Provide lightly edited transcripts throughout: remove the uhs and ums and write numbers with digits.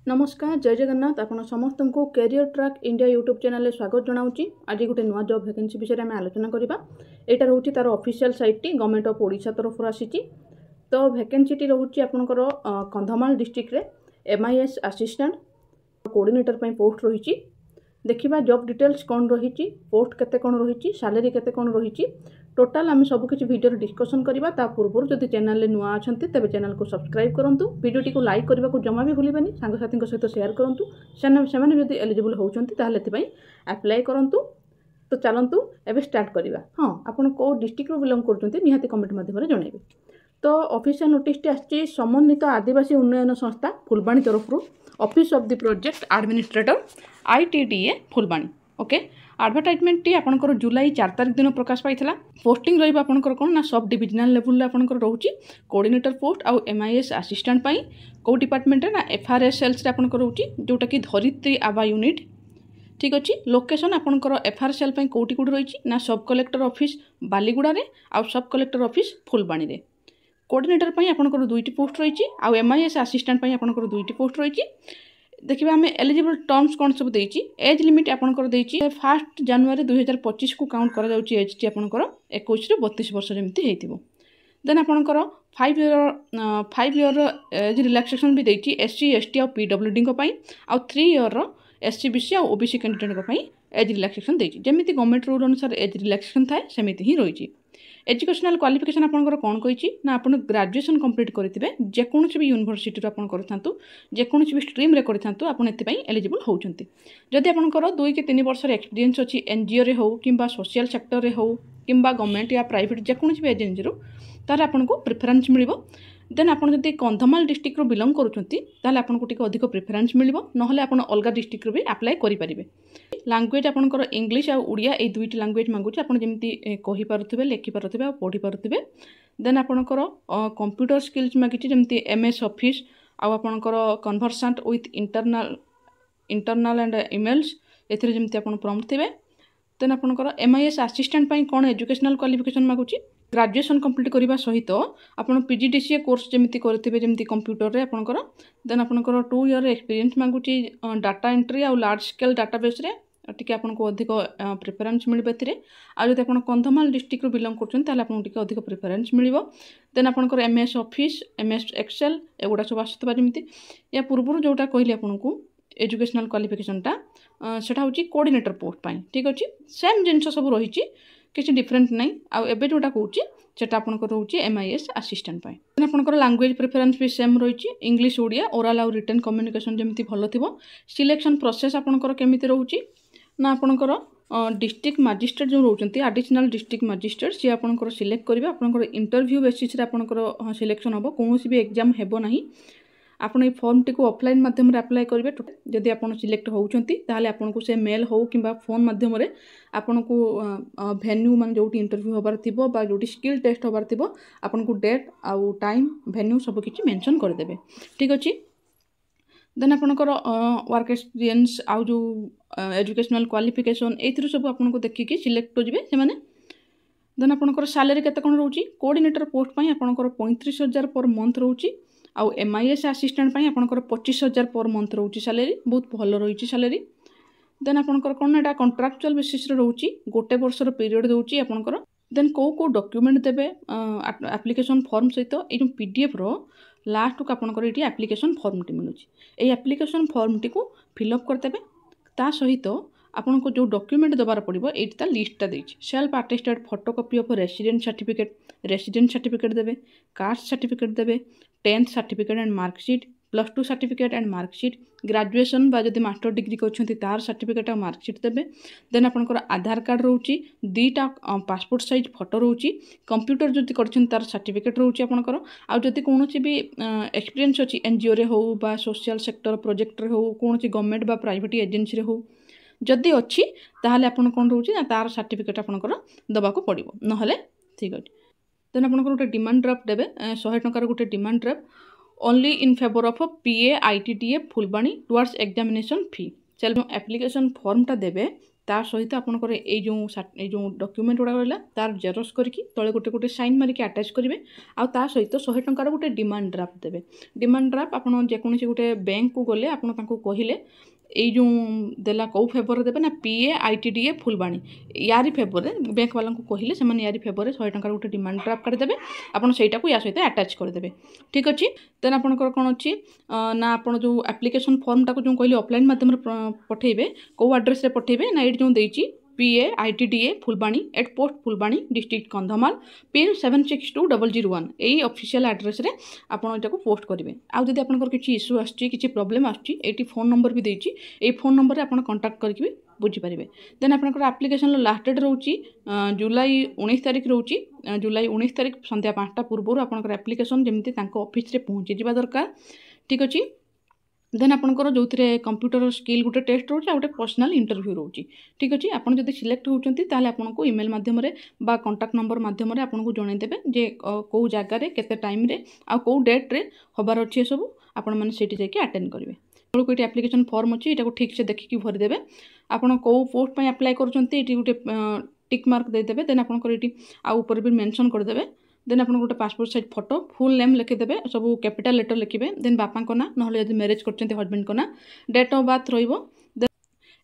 नमस्कार जय जगन्नाथ आपण समस्त को career track India YouTube channel में स्वागत जनाऊँगी। आज गोटे नुआ जॉब वैकेंसी विषय में आलोचना करवा। यहाँ रोचे तार official site T government of Odisha तरफ आसी। तो वैकेंसी टी रोचे आपनकर कंधमाल डिस्ट्रिक्ट रे MIS असिस्टेंट कोऑर्डिनेटर पे पोस्ट रही। देखिबा जॉब डिटेल्स कौन रही, पोस्ट केते कौन रही, सैलरी केते कौन रही, टोटाल आम सबकि वीडियो डिस्कसन करवा। ता पूर्व जदि चैनल नुआ अच्छा तेज चैनल को सब्सक्राइब करूँ, वीडियो को लाइक करने को जमा भी भूलें, सांगसाथी सहित शेयर करूँ। से एलिजिबल होती अप्लाई करूँ। तो चलतु एवं स्टार्ट करवा। हाँ आपड़ कौ डिस्ट्रिक्ट बिलंग करते निहाती कमेंट माध्यम जनइबे। तो ऑफिशियल नोटिस आसी समन्वित आदिवासी उन्नयन संस्था फुलबाणी तरफ office of the project administrator ITDA Phulbani. Okay advertisement टी आपनकर जुलाई 4 तारिख दिन प्रकाश पाइला। पोस्टिंग रही आपनकर कौन ना सब डिविजनल लेवल आपनकर रोची कोऑर्डिनेटर पोस्ट आउ MIS असिस्टेंट पाई को डिपार्टमेंट ना FRSLs रे आपनकर रोची जोटा कि धरित्री आबा यूनिट। ठीक अच्छे लोकेशन आपनकर FRSL पाई कोटी कोटी रही ना सब कलेक्टर ऑफिस बालीगुड़ा रे आउ सब कलेक्टर ऑफिस फुलबाणी रे। कोऑर्डिनेटर पाई आपनकर 2टी पोस्ट रही आउ MIS असिस्टेंट पाई आपनकर 2टी पोस्ट रही। देखिए आम एलिजिबल टर्म्स कौन सब देछि। एज लिमिट आपनकर देछि 1 जनवरी 2025 को काउंट करा जाउछि। एज टी आपनकर 21 रे 32 वर्ष जेमति हेतिबो। देन आपनकर 5 ईयर एज रिलैक्सेशन भी देछि SC ST और PWD को पाई आउ 3 ईयर SC BC और OBC कैंडिडेट को पाई एज रिलैक्सेशन देछि। जेमिति गवर्नमेंट रूल अनुसार एज रिलैक्सेशन थाए सेमिति ही रहिछि। एजुकेशनल क्वालिफिकेशन आपनकर कौन कही ना आप ग्रेजुएशन कंप्लीट करेंगे जेकोसी भी यूनिवर्सिटी आप करूँ जेकोसी भी स्ट्रीम रे करूँ आप एलिजिबल होती। जदि आपंकर 2 कि 3 वर्ष एक्सपीरियंस अच्छी NGO रे हो कि सोशल सेक्टर रे हो कि गवर्नमेंट या प्राइवेट जेकोसी भी एजेंसी तार आपको प्रिफरेन्स मिल। देन आप कंधमाल डिस्ट्रिक्ट रो बिलंग करुँच आपको टी अधिक प्रिफरेन्स मिल ना आप अलग डिस्ट्रिक्ट भी अप्लाई करेंगे। लैंग्वेज आपंकर इंग्लिश आ उड़िया ये 2टी लैंग्वेज मांगुच आप जमी कहीपे लिखिपे और पढ़ीपे। देन आपंकर कंप्यूटर स्किल्स मागिच जमी MS ऑफिस आपंकर conversant with internal and emails एथिरे जमी आप प्रॉम्प्ट थे। देन आपंकर MIS असिस्टेंट पाई कौन एजुकेशनल क्वालिफिकेशन मागुच ग्रेजुएशन कंप्लीट करने सहित आप PGDCA कोर्स जमी करेंगे जमी कंप्यूटर रे आपंकर। देन आपंकर 2 ईयर एक्सपीरियंस मागुच डाटा एंट्री आउ लार्ज स्केल डाटाबेस रे टी आपको अधिक प्रिफरेन्स मिले। आज आप कंधमाल डिस्ट्रिक्ट बिलंग कर अधिक प्रिफरेन्स मिल। देन आपंकर MS ऑफिस MS एक्सेल एगुड़ा सब आसुवा जमी या पूर्व जोटा कहली आपको एजुकेशनल क्वालिफिकेशनटा सेटा हूँ कोऑर्डिनेटर पोस्ट पाई। ठीक अच्छे सेम जिनस सब रही किसी डिफरेंट नहीं। आउ एबे जोटा कहूँ सेटा आपनकर रोचे MIS असिस्टेंट पाई। आपनकर लैंग्वेज प्रिफरेन्स भी सेम रही इंग्लिश उड़िया ओराल आउ रिटन कम्युनिकेशन जमी भल थी। सिलेक्शन प्रोसेस आपनकर केमिति रोचे ना आपनकर डिस्ट्रिक्ट मजिस्ट्रेट जो रोचंती एडिशनल डिस्ट्रिक्ट मजिस्ट्रेट सी आपनकर सिलेक्ट करेंगे। आपनकर इंटरव्यू बेसिस रे आपनकर सिलेक्शन हम कौन भी एग्जाम हेबो नहीं। आपन ये फॉर्म टी को ऑफलाइन माध्यम अप्लाई करेंगे। जदि आप सिलेक्ट होती आपको से मेल हो कि फोन माध्यम आपन को भेन्यू मान जो इंटरव्यू होबार थिबो बा जो स्किल टेस्ट होबार थिबो आपन को डेट आउ टाइम भेन्यू सब किछि मेंशन कर देबे। ठीक अछि। देन आपनकर वर्क एक्सपीरियंस आउ जो एजुकेशनल क्वालिफिकेशन एथि सब आपन को देखिकी सिलेक्ट हो जिवे से माने। देन आपनकर सैलरी केते कोन रहउची कोऑर्डिनेटर पोस्ट पई आपनकर 35,000 पर मंथ रहउची आउ MIS असिस्टेंट पई आपनकर 25,000 पर मंथ रहउची सैलरी बहुत भल रही सैलरी। देन आपनकर कोन एटा कॉन्ट्रैक्चुअल बेसिस रे रहउची गोटे वर्ष रो पीरियड दउची आपनकर। देन को डॉक्यूमेंट देबे एप्लिकेशन फॉर्म सहित ए जो PDF रो लास्ट को आपनकर एटी एप्लिकेशन फॉर्म टी मिलुची। ए एप्लिकेशन फॉर्म टी को फिलअप कर देबे ता सहित आपनको जो डॉक्यूमेंट देबार पड़िबो एटा लिस्टटा देछि। Self attested photocopy of resident certificate देबे, कास्ट सर्टिफिकेट देबे, 10th certificate and marksheet, +2 certificate and marksheet, graduation बा जदि मास्टर डिग्री करछंती तार सर्टिफिकेट और मार्कशीट देबे। देन आपनकर आधार कार्ड रहउची 2टा पासपोर्ट साइज फोटो रहउची कंप्यूटर जदि करछन तार सर्टिफिकेट रहउची आपनकर। आ जदि कोनोची भी एक्सपीरियंस अछि NGO रे हो बा सोशल सेक्टर प्रोजेक्ट रे हो कोनोची गवर्नमेंट बा प्राइवेट एजेंसी रे हो जदि अच्छी ताहले आपन कोन रहउची ना तार सर्टिफिकेट आपनकर दबा को पड़िबो नहले। ठीक अछि। देन आपनकर गोटे डिमांड ड्राफ्ट देबे 100 टंकार गोटे demand draft only in favour of PA ITDA Phulbani towards examination fee. चलो एप्लिकेशन फॉर्म टा देबे ता सहित आपनकर ए जो डॉक्यूमेंट गुड़ा रहा तार जेरोक्स करके तले गोटे गोटे साइन मारिक अटैच करेंगे आ ता सहित 100 टंकार गोटे डिमांड ड्राफ्ट देवे। डिमांड ड्राफ्ट आपन जेकोसी गोटे बैंक को गले आपन तांको कहिले এই जो देला कौ फेवर देवे ना पीए आईटीडीए फुलबाणी यारी फेवर बैंक वाला कहले से यारी फेवर 100 टंकार गोटे डिमांड ड्राफ्ट करदेवे आपन सेटा को या सहित अटैच करदेवे। ठीक अच्छे देन आपनकर कौन अच्छी ना आप जो एप्लिकेशन फॉर्मटा को जो कहले ऑफलाइन माध्यम पठेबे कौ एड्रेस रे पठेबे ना ये जो देची PA ITDA Phulbani at post Phulbani district Kandhamal pin 762001 यही ऑफिशियल एड्रेस रे आपन एटा को पोस्ट करेंगे। आउ जदि आपनकर किछि इश्यू आछि किछि प्रॉब्लम आछि एटी फोन नंबर भी देछि ए फोन नंबर रे आपन कांटेक्ट करके भी बुझीपारे। देन आपनकर एप्लिकेशन लास्ट डेट रोची जुलाई 19 तारिख रोची जुलाई 19 तारिख संध्या 5टा पूर्व आपनकर एप्लिकेशन जेमती तांको ऑफिस रे पहुंची जिबा दरकार। ठीक अछि देन आपनकर जो कंप्यूटर स्किल गोटे टेस्ट रोचे गोटे पर्सनाल इंटरव्यू रोची। ठीक अच्छे आपन जब सिलेक्ट होती आपको ईमेल माध्यम बा कांटेक्ट नंबर माध्यम आपको जनईदेवे जे कौ जगार केते टाइम रे आ कौ डेट रे हबार अच्छे सब आपण मैंने से अटेंड करेंगे। तो ये एप्लिकेशन फॉर्म अच्छी यहाँ ठीक से देखिकी भरीदेवे आपड़ कौ पोस्ट अप्लाई करुँचे गोटे टिक मार्क देदेवे। देन आपंकर ये आउपर भी मेंशन करदेवे। देन आप गोटे passport size photo full name लिखिदेवे सब कैपिटल लेटर लिखिए। देन बापा को ना ना मैरिज कर हजबैंड को ना डेट ऑफ बर्थ रही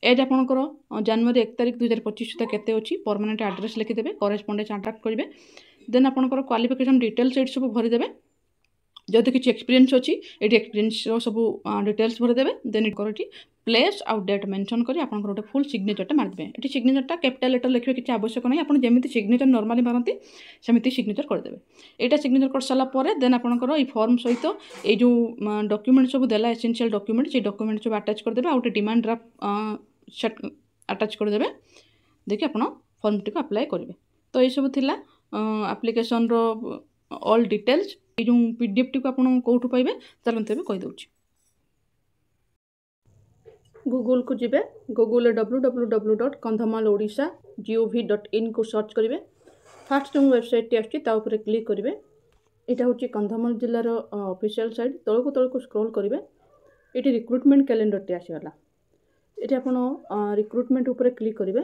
एज आपंकर जनवरी 1 तारिख 2025 सुधा केते अच्छी परमानेंट एड्रेस लिखिदेवे करेस्पॉन्डेंस अट्राक्ट करेंगे। देन आपंकर क्वालिफिकेशन डिटेल्स ये सब भरीदेवे जदि किसी एक्सपीरियंस अच्छी ये एक्सपीरियंस सब डिटेल्स भरीदेवे। देन ये प्लेस आउ डेट मेंशन करी आपन गोटे फुल सिग्नेचरटा मारदेवे। ये सिग्नेचरटा कैपिटल लेटर लिखिए किसी आवश्यक नहीं आपन जेमिति सिग्नेचर नॉर्मली मारती सेमिति सिग्नेचर करदेवे। यहाँ सिग्नेचर कर सारा पर देन आपनकर ये फॉर्म सहित ये जो डॉक्यूमेंट सब देला एसेंशियल डॉक्यूमेंट से डॉक्यूमेंट सब अटैच करदेवे आउ डिमांड ड्राफ्ट अटैच करदेवे देखिए आपन फॉर्म टी अप्लाई करेंगे। तो ये सब थिला एप्लिकेशन रो ऑल डिटेल्स ये जो पीडीएफ टी को आपन कोठु पाइबे चलते भी कहि दउछि। गूगल को जिबे गूगल www.kandhamalodisha.gov.in को सर्च करेंगे। फास्ट जो वेबसाइट टी आछि ता ऊपर क्लिक करेंगे। यहाँ हूँ कंधमाल जिलार ऑफिशियल साइट तौक को स्क्रॉल करेंगे। ये रिक्रुटमेंट कैलेंडर टी आसीगला ये आप रिक्रुटमेंट ऊपर क्लिक करेंगे।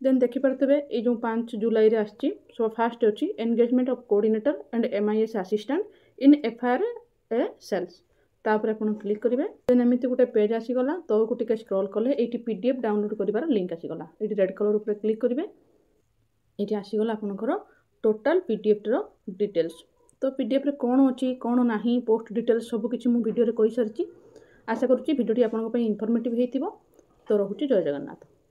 देन देखिपारे ये जो 5 जुलाई रे आछि सो फास्ट अच्छी engagement of coordinator and MIS assistant in FRA cells तापर आपन क्लिक करेंगे। देन एमती गोटे पेज आसीगला तौक को टिके स्क्रॉल कले ये PDF डाउनलोड कर लिंक आसीगला ये रेड कलर ऊपर क्लिक करेंगे। ये आसीगला आपनकर टोटाल PDF रो डिटेल्स। तो PDF रे कौन अच्छी कौन नहीं पोस्ट डिटेल्स सब किसी मु वीडियो रे कहि सारिछि। आशा करूछि वीडियोटी आपन पई इनफॉर्मेटिव हेतिबो। तो रहुछि जय जगन्नाथ।